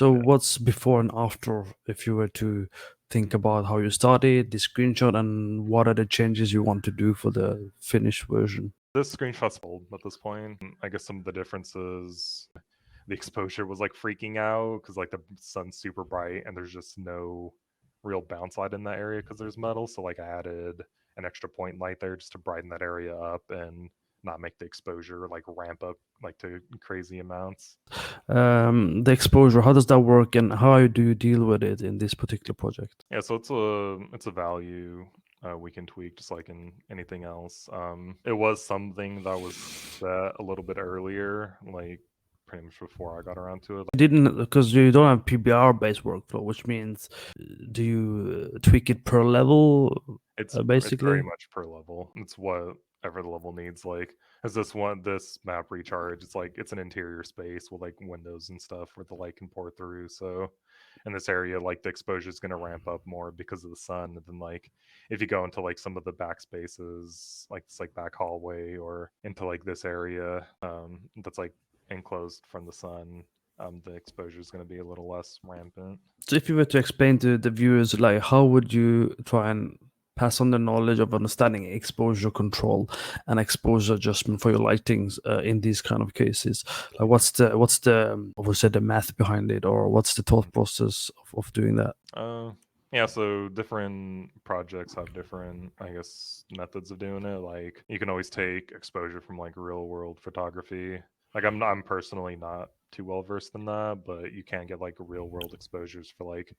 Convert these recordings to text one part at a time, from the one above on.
So what's before and after, if you were to think about how you started the screenshot and what are the changes you want to do for the finished version? This screenshot's old at this point. I guess some of the differences, the exposure was like freaking out because like the sun's super bright and there's just no real bounce light in that area because there's metal. So like I added an extra point light there just to brighten that area up and not make the exposure like ramp up like to crazy amounts. The exposure, how does that work and how do you deal with it in this particular project? Yeah, so it's a value we can tweak just like in anything else. It was something that was set a little bit earlier, like pretty much before I got around to it. You didn't, because you don't have PBR based workflow, which means do you tweak it per level, It's very basically? much per level. It's whatever the level needs. Like, as this map recharge, it's like it's an interior space with like windows and stuff where the light can pour through. So in this area, like the exposure is going to ramp up more because of the sun. And then like if you go into like some of the back spaces, like this like back hallway or into like this area, that's like enclosed from the sun, the exposure is going to be a little less rampant. So if you were to explain to the viewers, like how would you try and pass on the knowledge of understanding exposure control and exposure adjustment for your lightings in these kind of cases? Like what's the math behind it, or what's the thought process of doing that? Uh, yeah, so different projects have different, I guess, methods of doing it. Like you can always take exposure from like real world photography. Like I'm personally not too well versed in that, but you can get like real world exposures for like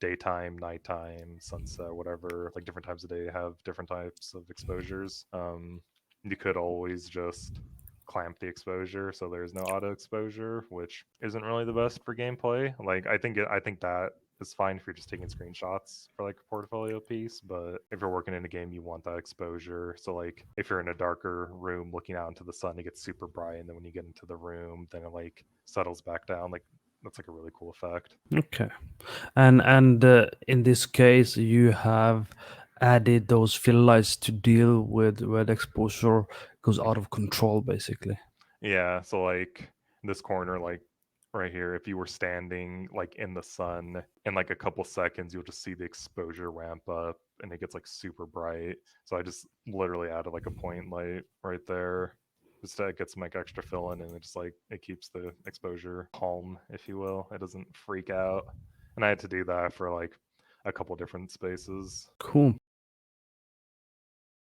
daytime, nighttime, sunset, whatever. Like different times of day have different types of exposures. You could always just clamp the exposure so there's no auto exposure, which isn't really the best for gameplay. Like I think that is fine if you're just taking screenshots for like a portfolio piece, but if you're working in a game, you want that exposure. So like if you're in a darker room looking out into the sun, it gets super bright, and then when you get into the room, then it like settles back down. Like that's like a really cool effect. Okay, and in this case, you have added those fill lights to deal with where the exposure goes out of control, basically. Yeah, so like this corner, like right here, if you were standing like in the sun in like a couple seconds, you'll just see the exposure ramp up and it gets like super bright. So I just literally added like a point light right there just to get some like extra fill in, and it just like it keeps the exposure calm, if you will. It doesn't freak out. And I had to do that for like a couple different spaces. Cool.